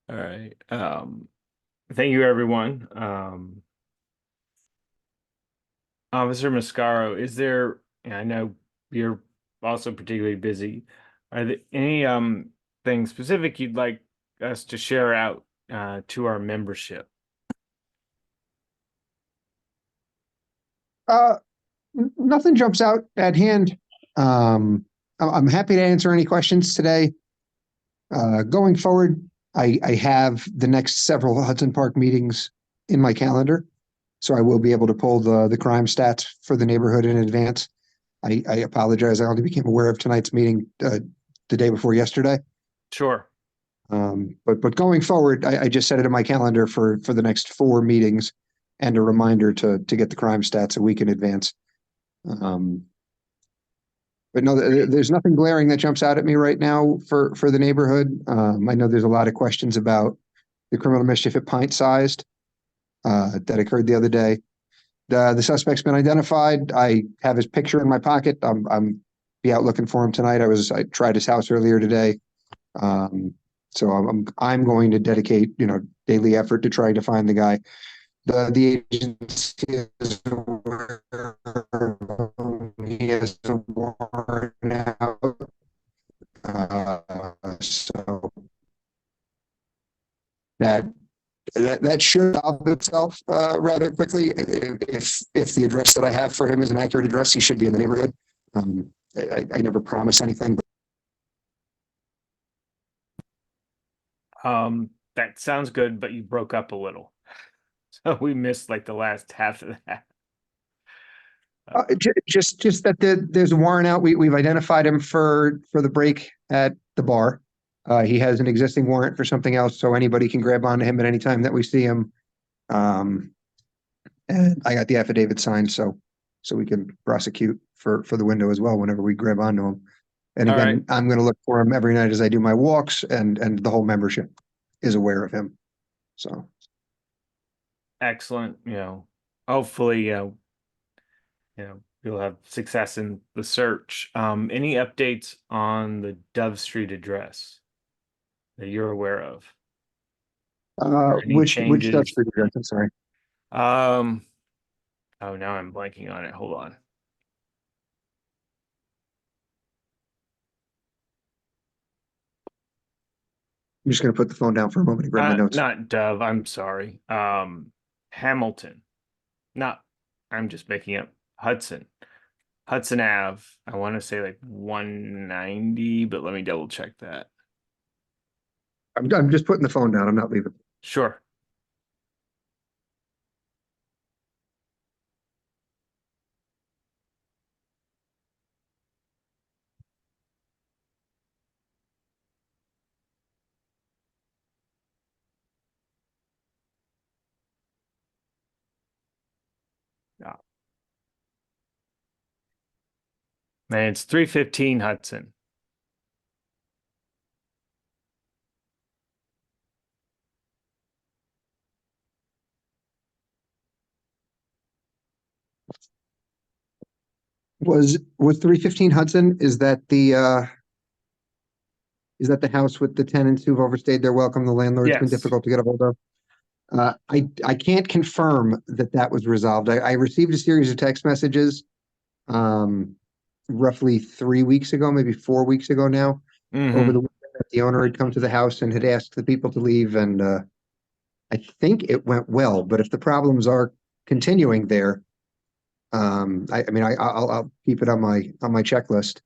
All right. Thank you, everyone. Officer Mascaro, is there, and I know you're also particularly busy. Are there any things specific you'd like us to share out to our membership? Uh, Nothing jumps out at hand. I'm happy to answer any questions today. Going forward, I have the next several Hudson Park meetings in my calendar, so I will be able to pull the crime stats for the neighborhood in advance. I apologize. I only became aware of tonight's meeting the day before yesterday. Sure. But going forward, I just set it in my calendar for the next four meetings and a reminder to get the crime stats a week in advance. Um, but no, there's nothing glaring that jumps out at me right now for the neighborhood. I know there's a lot of questions about the criminal mischief at pint sized that occurred the other day. The suspect's been identified. I have his picture in my pocket. I'm be out looking for him tonight. I tried his house earlier today. Um, so I'm going to dedicate daily effort to trying to find the guy. The agency is aware he has a warrant out. So that that should solve itself rather quickly. If the address that I have for him is an accurate address, he should be in the neighborhood. I never promise anything. That sounds good, but you broke up a little. So we missed like the last half of that. Just that there's a warrant out. We've identified him for the break at the bar. He has an existing warrant for something else, so anybody can grab onto him at any time that we see him. Um, and I got the affidavit signed, so we can prosecute for the window as well whenever we grab onto him. And All right. again, I'm going to look for him every night as I do my walks, and the whole membership is aware of him. So Excellent. Hopefully, you'll have success in the search. Any updates on the Dove Street address that you're aware of? Or any which does changes? for you? I'm sorry. Um, oh, now I'm blanking on it. Hold on. I'm just going to put the phone down for a moment and grab my notes. Not Dove, I'm sorry. Hamilton. Not, I'm just making up. Hudson. Hudson Ave. I want to say like 190, but let me double check that. I'm just putting the phone down. I'm not leaving. Sure. Yeah. And it's 315 Hudson. Was 315 Hudson? Is that the house with the tenants who've overstayed their welcome? The landlord's been Yes. difficult to get a hold of. I can't confirm that that was resolved. I received a series of text messages, um, roughly 3 weeks ago, maybe 4 weeks ago now, over Mm-hmm. the weekend that the owner had come to the house and had asked the people to leave, and I think it went well. But if the problems are continuing there, I mean, I'll keep it on my checklist.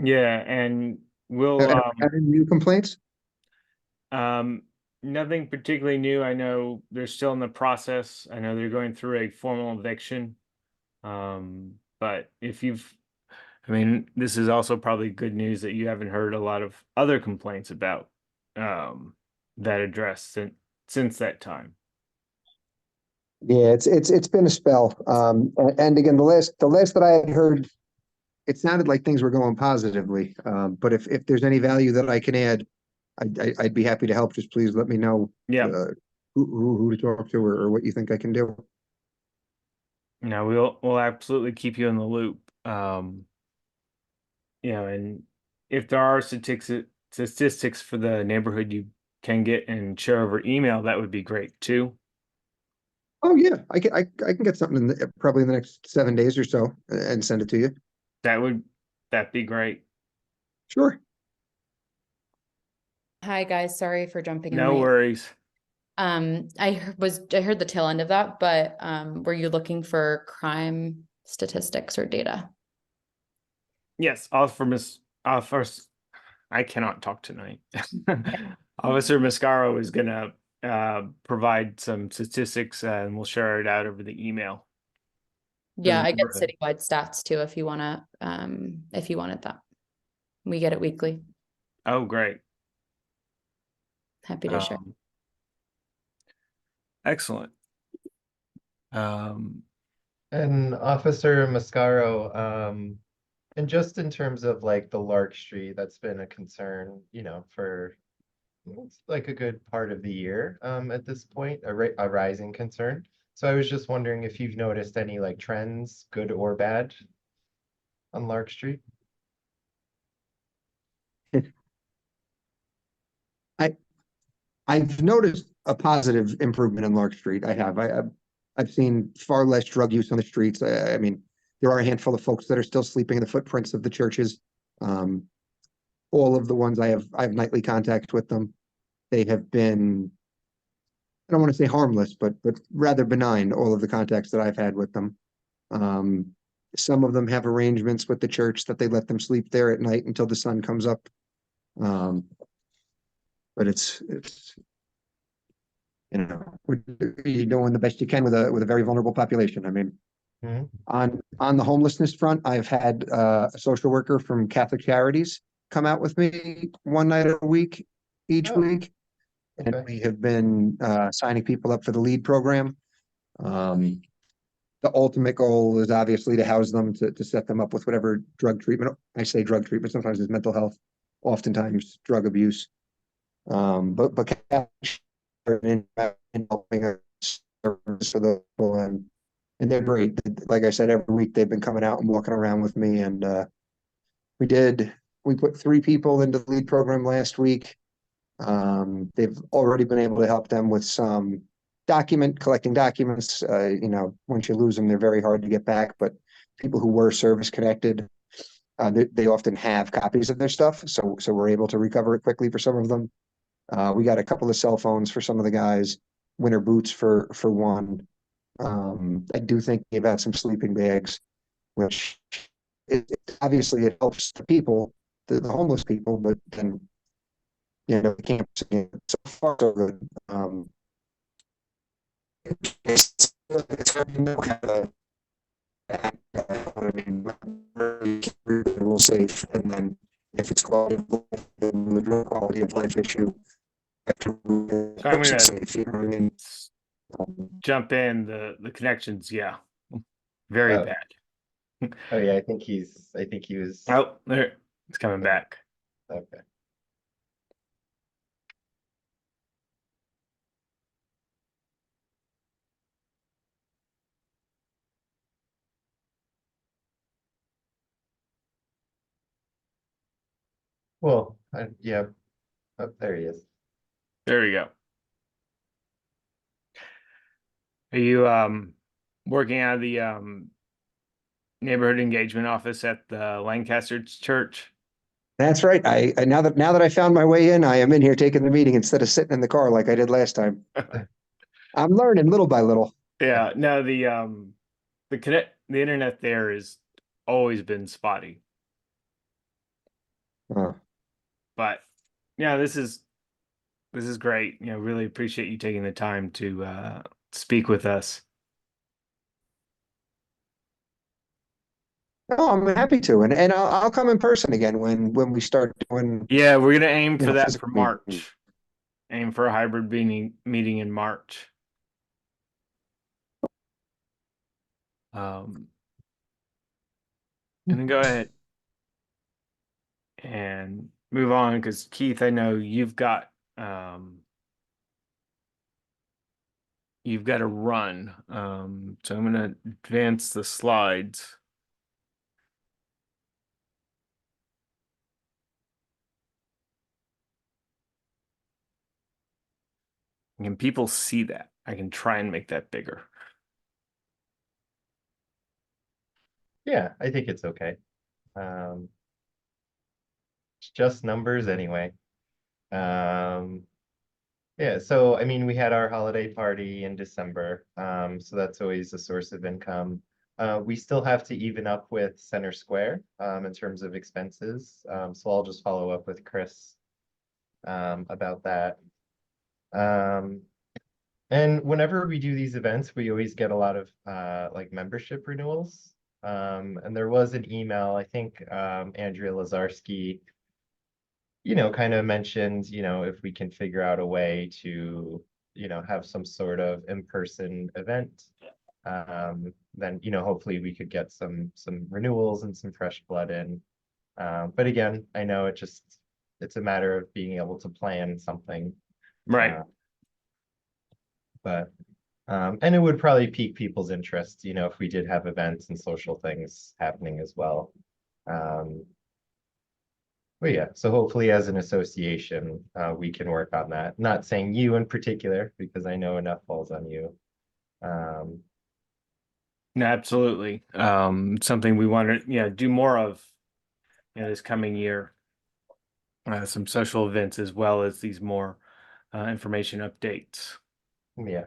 Yeah, and we'll Have any new complaints? um nothing particularly new. I know they're still in the process. I know they're going through a formal eviction. But if you've I mean, this is also probably good news that you haven't heard a lot of other complaints about that address since that time. Yeah, it's been a spell. And again, the last that I had heard, it sounded like things were going positively. But if there's any value that I can add, I'd be happy to help. Just please let me know Yeah. uh, who to talk to or what you think I can do. No, we'll absolutely keep you in the loop. And if there are statistics for the neighborhood, you can get and share over email, that would be great too. Oh, yeah, I can get something in probably in the next 7 days or so and send it to you. That would, that'd be great. Sure. Hi, guys. Sorry for jumping in No late. worries. I heard the tail end of that, but were you looking for crime statistics or data? Yes, first, I cannot talk tonight. Officer Mascaro is gonna provide some statistics and we'll share it out over the email. Yeah, I get neighborhood. citywide stats too if you wanna if you wanted that. We get it weekly. Oh, great. Happy to share. Excellent. Um, And Officer Mascaro, and just in terms of like the Lark Street, that's been a concern, for it's like a good part of the year, at this point, a rising concern. So I was just wondering if you've noticed any like trends, good or bad, on Lark Street? I I've noticed a positive improvement in Lark Street. I have. I've seen far less drug use on the streets. I mean, there are a handful of folks that are still sleeping in the footprints of the churches. Um, all of the ones I have nightly contact with them. They have been, I don't want to say harmless, but rather benign. All of the contacts that I've had with them. Um, some of them have arrangements with the church that they let them sleep there at night until the sun comes up. Um, but it's you're doing the best you can with a very vulnerable population. I mean, Mhm. on the homelessness front, I've had a social worker from Catholic Charities come out with me one night a week, each Oh, week, and okay. we have been signing people up for the LEAD program. Um, the ultimate goal is obviously to house them to set them up with whatever drug treatment. I say drug treatment, sometimes it's mental health, oftentimes drug abuse. But Catholic in helping us for the people and they're great. Like I said, every week they've been coming out and walking around with me, and we did we put 3 people into the LEAD program last week. They've already been able to help them with some collecting documents. Once you lose them, they're very hard to get back. But people who were service connected, they often have copies of their stuff, so we're able to recover it quickly for some of them. We got a couple of cell phones for some of the guys, winter boots for one. I do think about some sleeping bags, which obviously it helps the people, the homeless people, but then the campus again, so far so good. It's hard to know how to act. I mean, we'll safe, and then if it's quality of life, then the real quality of life issue. so I'm gonna Safe, you know what I mean? jump in. The connections, yeah, very Oh, bad. oh yeah, I think he was, Oh, there, it's coming back. okay. Well, yeah, oh, there he is. There we go. Are you working out of the neighborhood engagement office at the Lancaster Church? That's right. I now that I found my way in, I am in here taking the meeting instead of sitting in the car like I did last time. I'm learning little by little. Yeah, no, the internet there is always been spotty. Uh, But yeah, this is great. Really appreciate you taking the time to speak with us. no, I'm happy to, and I'll come in person again when we start doing Yeah, we're gonna aim for that for physical meetings. March. Aim for a hybrid meeting in March. And then go ahead and move on because Keith, I know you've got to run. So I'm gonna advance the slides. And people see that. I can try and make that bigger. Yeah, I think it's okay. It's just numbers anyway. Yeah, so I mean, we had our holiday party in December, so that's always a source of income. We still have to even up with Center Square in terms of expenses. So I'll just follow up with Chris about that. And whenever we do these events, we always get a lot of like membership renewals. And there was an email, I think Andrea Lazarski, kind of mentioned, if we can figure out a way to, have some sort of in-person event, then, hopefully we could get some renewals and some fresh blood in. But again, I know it's a matter of being able to plan something. Right. But and it would probably pique people's interest, if we did have events and social things happening as well. But yeah, so hopefully as an association, we can work on that. Not saying you in particular, because I know enough falls on you. No, absolutely. Something we want to, do more of, this coming year. Some social events as well as these more information updates. Yeah.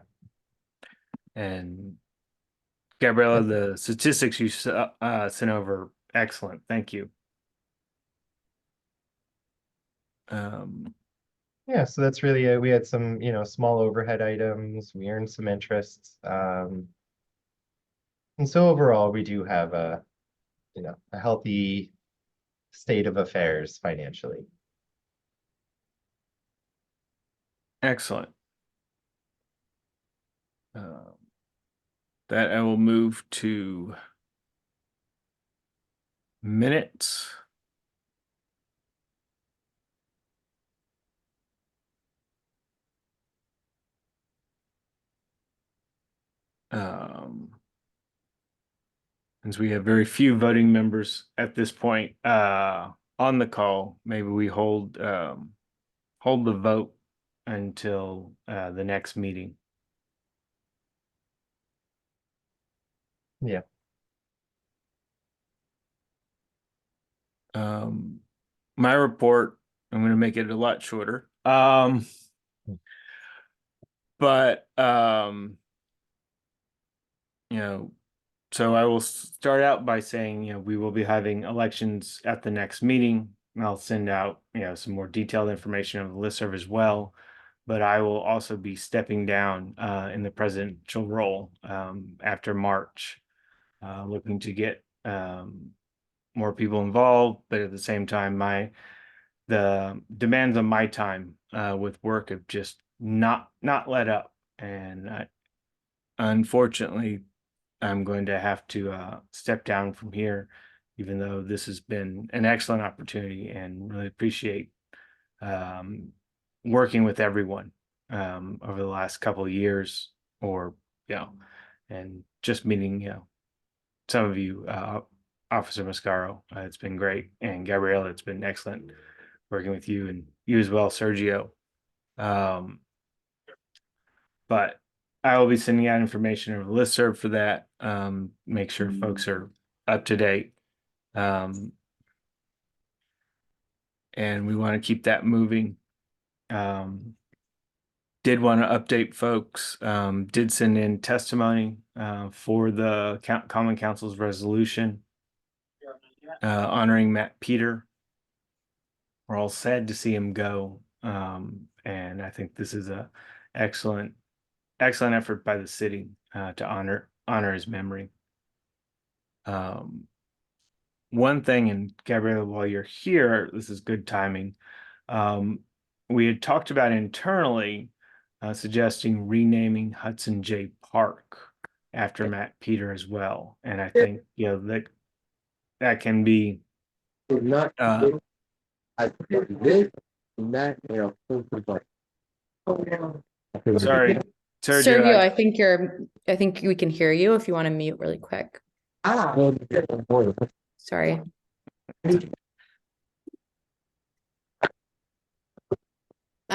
And Gabriella, the statistics you sent over, excellent. Thank you. Yeah, so that's really it. We had some, small overhead items. We earned some interest. And so overall, we do have a healthy state of affairs financially. Excellent. That I will move to minutes. Since we have very few voting members at this point on the call, maybe we hold the vote until the next meeting. Yeah. My report, I'm going to make it a lot shorter. But so I will start out by saying, we will be having elections at the next meeting. And I'll send out, some more detailed information on the listserv as well. But I will also be stepping down in the presidential role after March, looking to get more people involved. But at the same time, the demands on my time with work have just not let up, and unfortunately, I'm going to have to step down from here, even though this has been an excellent opportunity and really appreciate working with everyone over the last couple of years, or and just meeting some of you, Officer Mascaro. It's been great, and Gabriella, it's been excellent working with you, and you as well, Sergio. But I will be sending out information over the listserv for that. Make sure folks are up to date. And we want to keep that moving. Did want to update folks, did send in testimony for the Common Council's resolution honoring Matt Peter. We're all sad to see him go. And I think this is a excellent effort by the city to honor his memory. One thing, and Gabriella, while you're here, this is good timing. We had talked about internally suggesting renaming Hudson J. Park after Matt Peter as well. And I think, that can be sorry, Sergio, Sergio, I think we can hear you if you want to mute really quick. Sorry.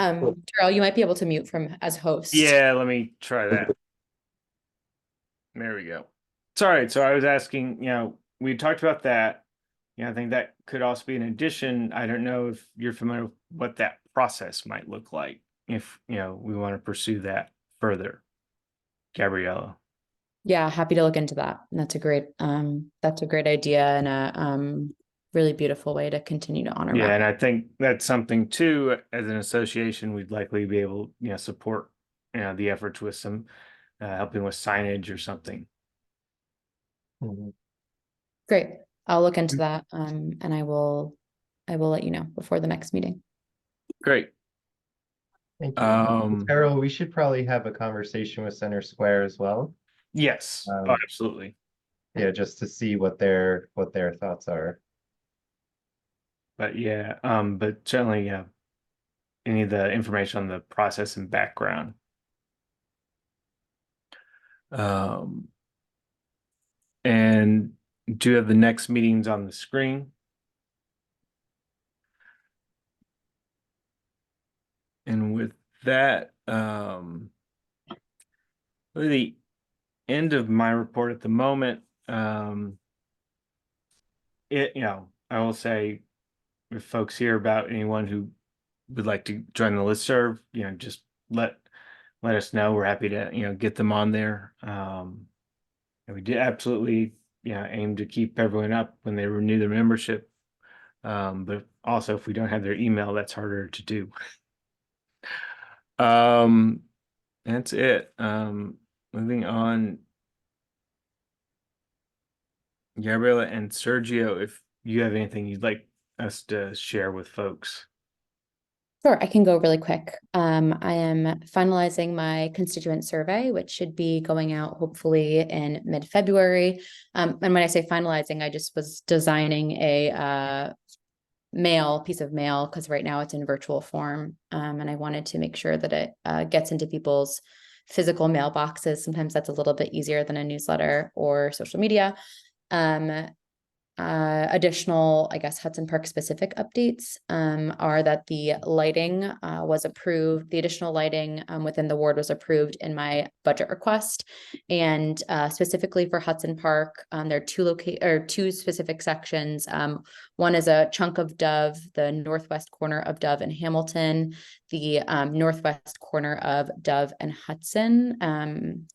Terrell, you might be able to mute from as host. Yeah, let me try that. There we go. Sorry, so I was asking, we talked about that. I think that could also be an addition. I don't know if you're familiar with what that process might look like if, we want to pursue that further. Gabriella. Yeah, happy to look into that. And that's a great idea and a really beautiful way to continue to honor Yeah, Matt. and I think that's something too, as an association, we'd likely be able, support, the efforts with some helping with signage or something. Mhm. Great. I'll look into that. And I will let you know before the next meeting. Great. Thank you. Carol, we should probably have a conversation with Center Square as well. Yes. Oh, absolutely. Yeah, just to see what their thoughts are. But yeah, but certainly, any of the information on the process and background. And do you have the next meetings on the screen? And with that, really the end of my report at the moment. I will say, if folks hear about anyone who would like to join the listserv, just let us know. We're happy to, get them on there. And we did absolutely, aim to keep everyone up when they renew their membership. But also if we don't have their email, that's harder to do. That's it. Moving on. Gabriella and Sergio, if you have anything you'd like us to share with folks. Sure, I can go really quick. I am finalizing my constituent survey, which should be going out hopefully in mid-February. And when I say finalizing, I just was designing a piece of mail because right now it's in virtual form. And I wanted to make sure that it gets into people's physical mailboxes. Sometimes that's a little bit easier than a newsletter or social media. Additional, I guess, Hudson Park specific updates are that the lighting was approved. The additional lighting within the ward was approved in my budget request, and specifically for Hudson Park, there are two specific sections. One is a chunk of Dove, the northwest corner of Dove and Hamilton, the northwest corner of Dove and Hudson.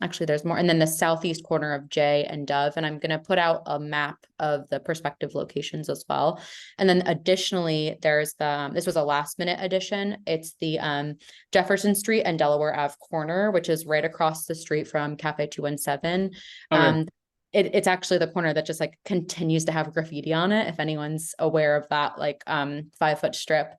Actually, there's more, and then the southeast corner of Jay and Dove. And I'm going to put out a map of the prospective locations as well. And then additionally, there's this was a last minute addition. It's the Jefferson Street and Delaware Ave corner, which is right across the street from Cafe 217. Okay. It's actually the corner that just like continues to have graffiti on it. If anyone's aware of that, 5-foot strip,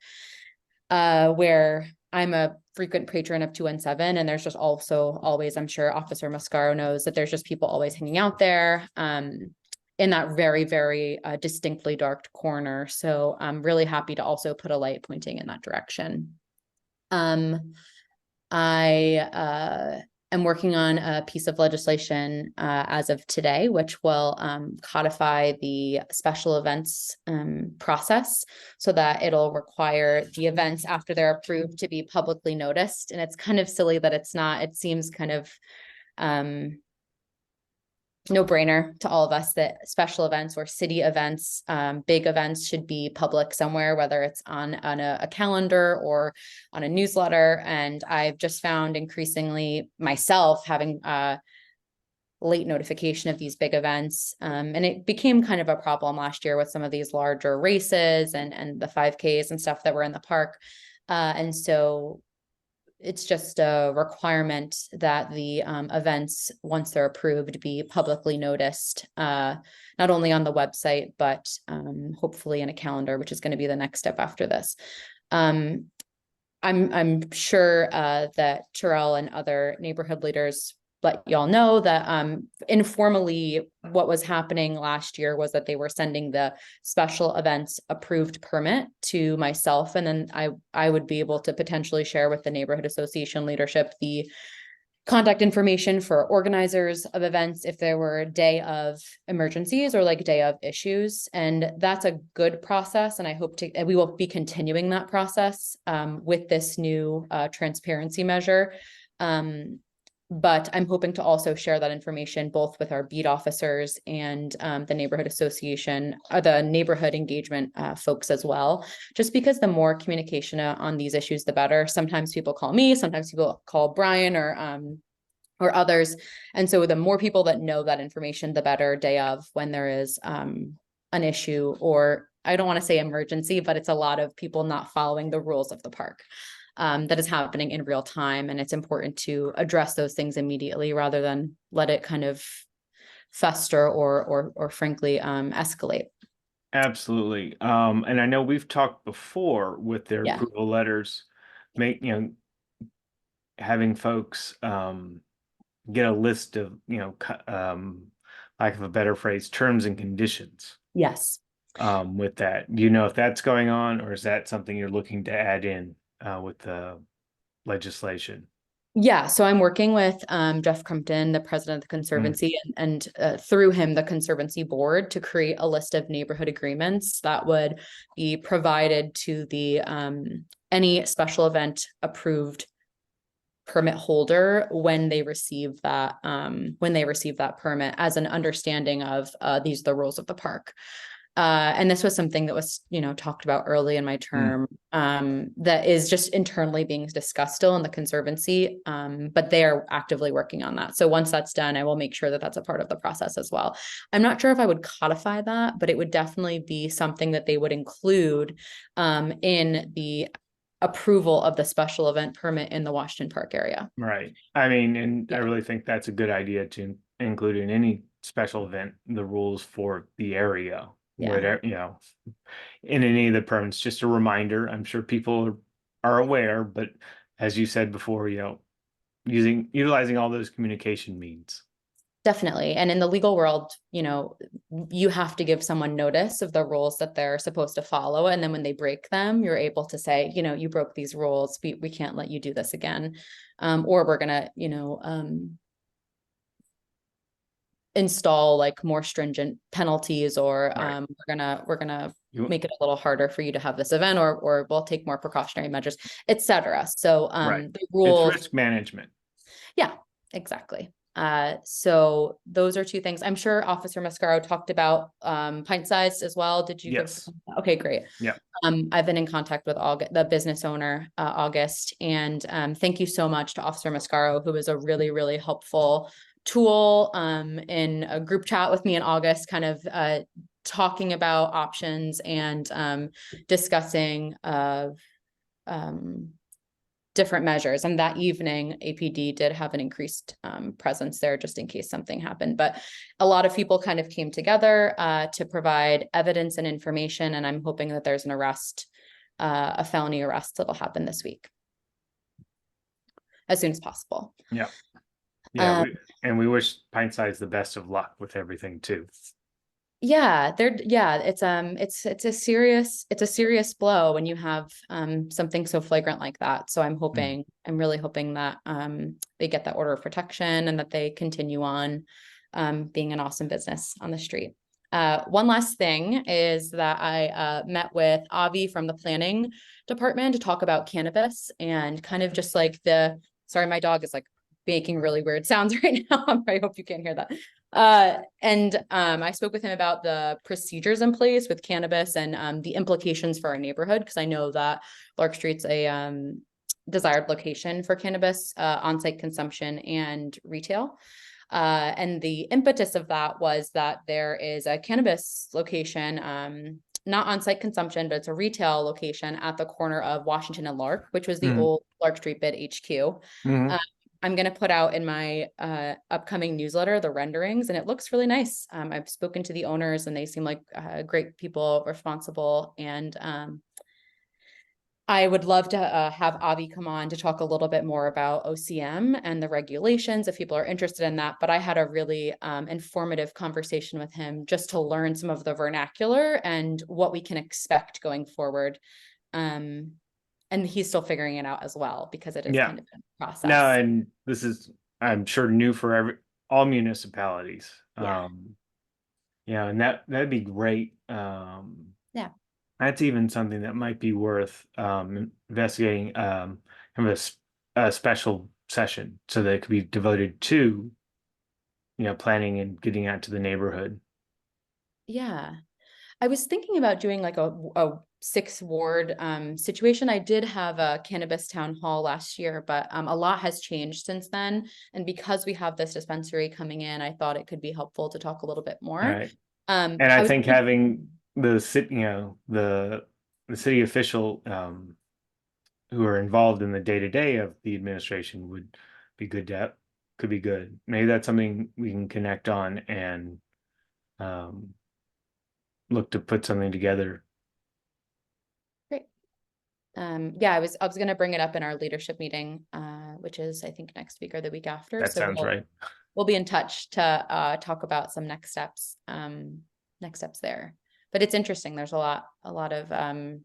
where I'm a frequent patron of 217, and there's just also always, I'm sure Officer Mascaro knows that there's just people always hanging out there in that very, very distinctly dark corner. So I'm really happy to also put a light pointing in that direction. I am working on a piece of legislation as of today, which will codify the special events process so that it'll require the events after they're approved to be publicly noticed. And it's kind of silly that it's not, it seems kind of no-brainer to all of us that special events or city events, big events should be public somewhere, whether it's on a calendar or on a newsletter. And I've just found increasingly myself having late notification of these big events. And it became kind of a problem last year with some of these larger races and the 5Ks and stuff that were in the park. And so it's just a requirement that the events, once they're approved, be publicly noticed, not only on the website, but hopefully in a calendar, which is going to be the next step after this. I'm sure that Terrell and other neighborhood leaders let y'all know that informally what was happening last year was that they were sending the special events approved permit to myself, and then I would be able to potentially share with the neighborhood association leadership the contact information for organizers of events if there were day of emergencies or like day of issues. And that's a good process. And I hope and we will be continuing that process with this new transparency measure. But I'm hoping to also share that information both with our beat officers and the neighborhood association, the neighborhood engagement folks as well, just because the more communication on these issues, the better. Sometimes people call me, sometimes people call Brian or others. And so the more people that know that information, the better day of when there is an issue, or I don't want to say emergency, but it's a lot of people not following the rules of the park. That is happening in real time. And it's important to address those things immediately rather than let it kind of fester or frankly escalate. Absolutely. And I know we've talked before with their Yeah. approval letters, having folks get a list of, lack of a better phrase, terms and conditions Yes. with that. Do you know if that's going on, or is that something you're looking to add in with the legislation? Yeah, so I'm working with Jeff Crumpton, the president of the Conservancy, and through him, the Conservancy board, to create a list of neighborhood agreements that would be provided to the any special event approved permit holder when they receive that permit, as an understanding of these are the rules of the park. And this was something that was, talked about early in my term, that is just internally being discussed still in the Conservancy, but they are actively working on that. So once that's done, I will make sure that that's a part of the process as well. I'm not sure if I would codify that, but it would definitely be something that they would include in the approval of the special event permit in the Washington Park area. Right. I mean, and I Yeah. really think that's a good idea to include in any special event, the rules for the area. Yeah. Whatever, in any of the permits, just a reminder. I'm sure people are aware, but as you said before, utilizing all those communication means. Definitely. And in the legal world, you have to give someone notice of the rules that they're supposed to follow. And then when they break them, you're able to say, you broke these rules. We can't let you do this again. Or we're going to, install like more stringent penalties, or Right. we're gonna make it a little harder for you to have this event, or we'll take more precautionary measures, etc. So Right. the rules, It's risk management. yeah, exactly. So those are two things. I'm sure Officer Mascaro talked about pint size as well. Did you Yes. Okay, great. Yeah. I've been in contact with the business owner, August, and thank you so much to Officer Mascaro, who was a really, really helpful tool in a group chat with me in August, kind of talking about options and discussing different measures. And that evening, APD did have an increased presence there just in case something happened. But a lot of people kind of came together to provide evidence and information. And I'm hoping that there's an arrest, a felony arrest that'll happen this week as soon as possible. Yeah. Yeah. We wish Pint Size the best of luck with everything too. Yeah, it's a serious blow when you have something so flagrant like that. So I'm really hoping that they get that order of protection and that they continue on being an awesome business on the street. One last thing is that I met with Avi from the planning department to talk about cannabis and kind of just like sorry, my dog is like making really weird sounds right now. I hope you can't hear that. I spoke with him about the procedures in place with cannabis and the implications for our neighborhood, because I know that Lark Street's a desired location for cannabis, on-site consumption and retail. And the impetus of that was that there is a cannabis location, not on-site consumption, but it's a retail location at the corner of Washington and Lark, which was the old Lark Street Bid HQ. I'm going to put out in my upcoming newsletter the renderings, and it looks really nice. I've spoken to the owners and they seem like great people, responsible. And I would love to have Avi come on to talk a little bit more about OCM and the regulations if people are interested in that. But I had a really informative conversation with him just to learn some of the vernacular and what we can expect going forward. And he's still figuring it out as well, because it is kind of a process. No, and this is I'm sure new for all municipalities. Yeah. Yeah, and that'd be great. Yeah. That's even something that might be worth investigating, kind of a special session so that it could be devoted to, planning and getting out to the neighborhood. Yeah. I was thinking about doing like a six ward situation. I did have a cannabis town hall last year, but a lot has changed since then. And because we have this dispensary coming in, I thought it could be helpful to talk a little bit more. Right. And I I was think having the city, the city official who are involved in the day-to-day of the administration would be good could be good. Maybe that's something we can connect on and um, look to put something together. great. Yeah, I was gonna bring it up in our leadership meeting, which is I think next week or the week after. That So sounds right. we'll be in touch to talk about some next steps there. But it's interesting. There's a lot of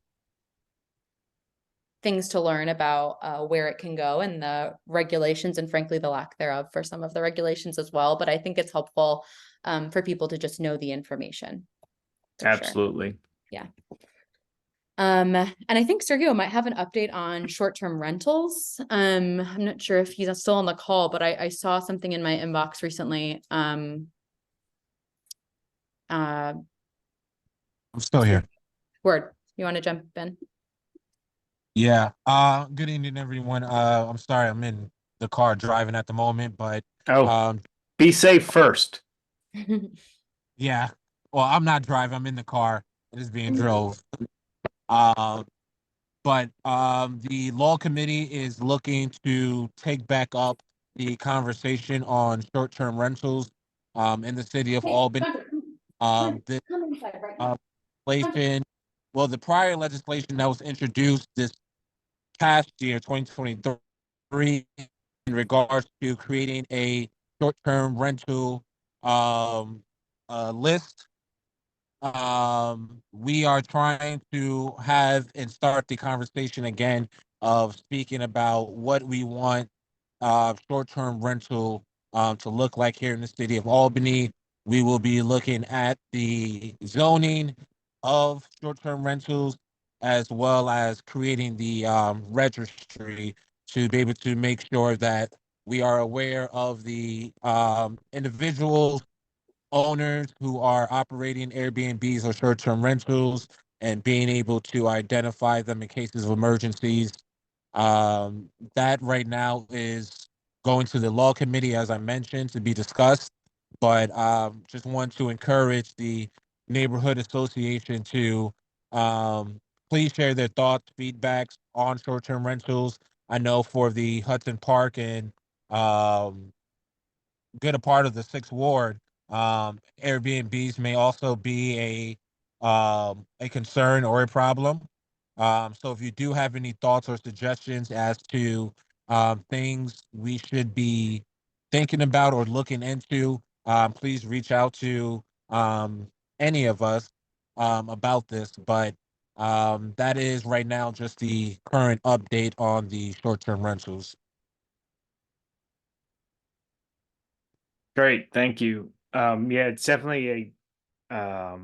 things to learn about where it can go and the regulations and frankly the lack thereof for some of the regulations as well. But I think it's helpful for people to just know the information. For sure. Absolutely. Yeah. And I think Sergio might have an update on short-term rentals. I'm not sure if he's still on the call, but I saw something in my inbox recently. I'm still here. Word, you want to jump in? Yeah. Good evening, everyone. I'm sorry, I'm in the car driving at the moment, but Oh, um, be safe first. yeah. Well, I'm not driving. I'm in the car. It is being drove. Um, but the law committee is looking to take back up the conversation on short-term rentals in the city of Albany. This legislation, well, the prior legislation that was introduced this past year, 2023, in regards to creating a short-term rental um, list. We are trying to have and start the conversation again of speaking about what we want short-term rental to look like here in the city of Albany. We will be looking at the zoning of short-term rentals as well as creating the registry to be able to make sure that we are aware of the individuals, owners who are operating Airbnbs or short-term rentals and being able to identify them in cases of emergencies. That right now is going to the law committee, as I mentioned, to be discussed. But just want to encourage the neighborhood association to please share their thoughts, feedbacks on short-term rentals. I know for the Hudson Park and good a part of the sixth ward, Airbnbs may also be a concern or a problem. So if you do have any thoughts or suggestions as to things we should be thinking about or looking into, please reach out to any of us about this. But that is right now just the current update on the short-term rentals. Great, thank you. Yeah, it's definitely a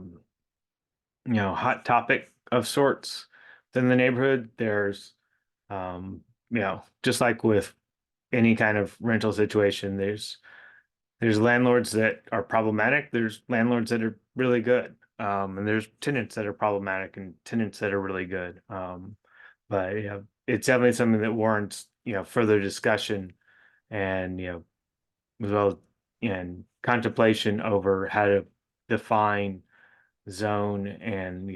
hot topic of sorts in the neighborhood. There's just like with any kind of rental situation, there's landlords that are problematic, there's landlords that are really good. And there's tenants that are problematic and tenants that are really good. But it's definitely something that warrants, further discussion and, as well and contemplation over how to define, zone, and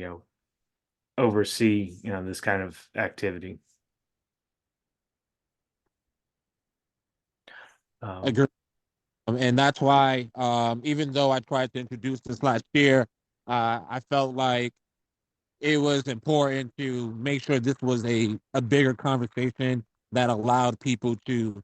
oversee this kind of activity. Agree. And that's why, even though I tried to introduce this last year, I felt like it was important to make sure this was a bigger conversation that allowed people to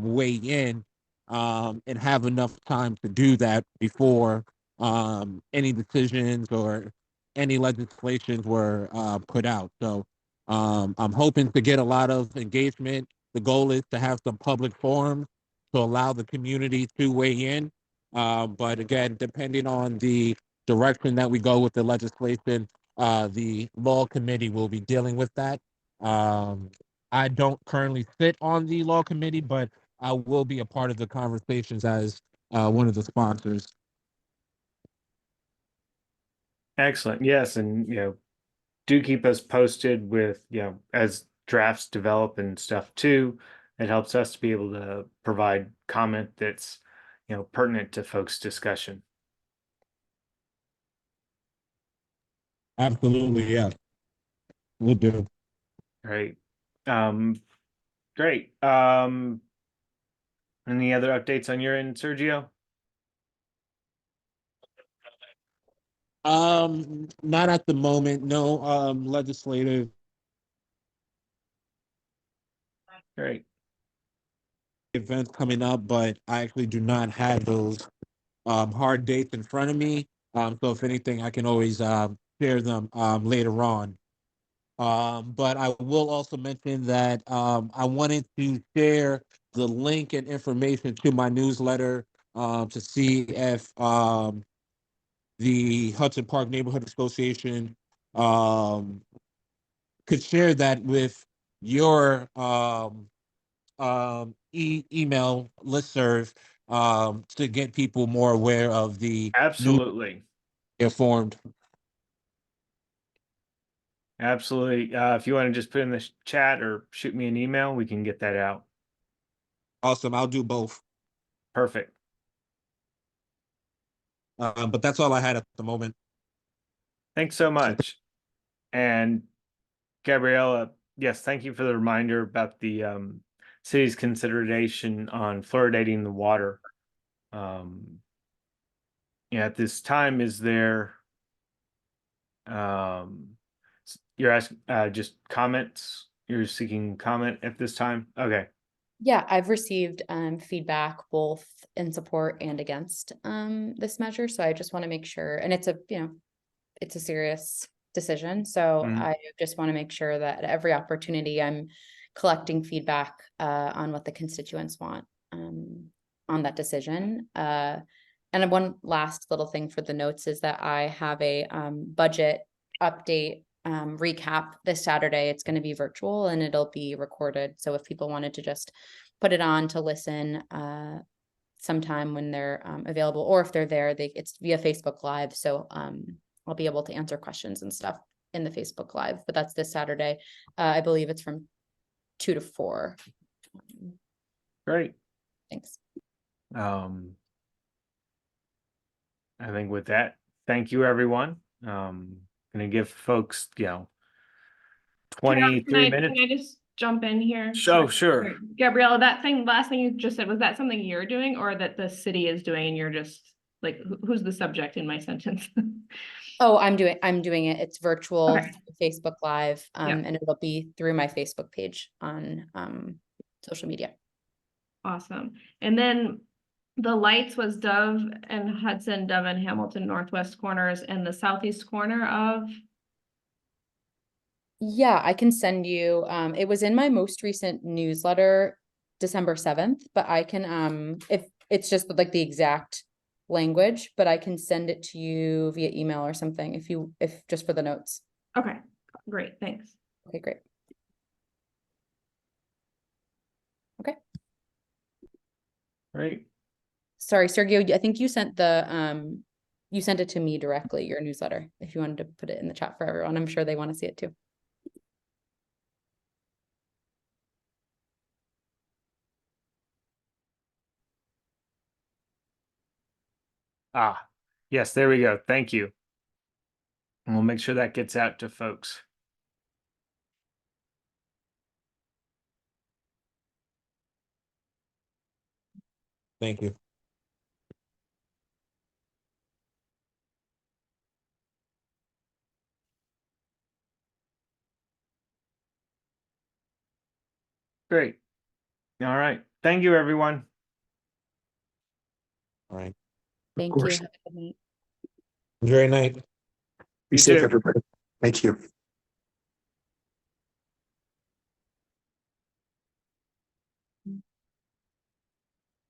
weigh in and have enough time to do that before any decisions or any legislations were put out. So I'm hoping to get a lot of engagement. The goal is to have some public forums to allow the community to weigh in. But again, depending on the direction that we go with the legislation, the law committee will be dealing with that. I don't currently sit on the law committee, but I will be a part of the conversations as one of the sponsors. Excellent. Yes, and do keep us posted with as drafts develop and stuff too. It helps us to be able to provide comment that's pertinent to folks' discussion. Absolutely, yeah. We'll do. Great. Great. Any other updates on your end, Sergio? Not at the moment. No, legislative Great. events coming up, but I actually do not have those hard dates in front of me. So if anything, I can always share them later on. But I will also mention that I wanted to share the link and information to my newsletter to see if the Hudson Park Neighborhood Association could share that with your email listserv to get people more aware of the new Absolutely. informed. Absolutely. If you want to just put in the chat or shoot me an email, we can get that out. Awesome. I'll do both. Perfect. But that's all I had at the moment. Thanks so much. And Gabriella, yes, thank you for the reminder about the city's consideration on fluoridating the water. At this time, is there you're asking just comments? You're seeking comment at this time? Okay. Yeah, I've received feedback both in support and against this measure. So I just want to make sure, and it's a serious decision. So Mhm. I just want to make sure that at every opportunity I'm collecting feedback on what the constituents want on that decision. And one last little thing for the notes is that I have a budget update recap this Saturday. It's going to be virtual and it'll be recorded. So if people wanted to just put it on to listen sometime when they're available, or if they're there, it's via Facebook Live. So I'll be able to answer questions and stuff in the Facebook Live, but that's this Saturday. I believe it's from 2 to 4. Great. Thanks. I think with that, thank you, everyone. Gonna give folks, 23 minutes. Can I just jump in here? Oh, sure. Gabriella, last thing you just said, was that something you're doing or that the city is doing and you're just like, who's the subject in my sentence? Oh, I'm doing it. It's virtual Okay. Facebook Live, Yeah. and it'll be through my Facebook page on social media. Awesome. And then the lights was Dove and Hudson, Dove and Hamilton northwest corners and the southeast corner of. Yeah, I can send you, it was in my most recent newsletter, December 7th, but I can, if it's just like the exact language, but I can send it to you via email or something if just for the notes. Okay, great, thanks. Okay, great. Okay. Great. Sorry, Sergio, I think you sent it to me directly, your newsletter, if you wanted to put it in the chat for everyone. I'm sure they want to see it too. Yes, there we go. Thank you. And we'll make sure that gets out to folks. Thank you. Great. All right. Thank you, everyone. All right. Thank you. course. Have a good night. Enjoy your night. Be You safe, too. everybody. Thank you.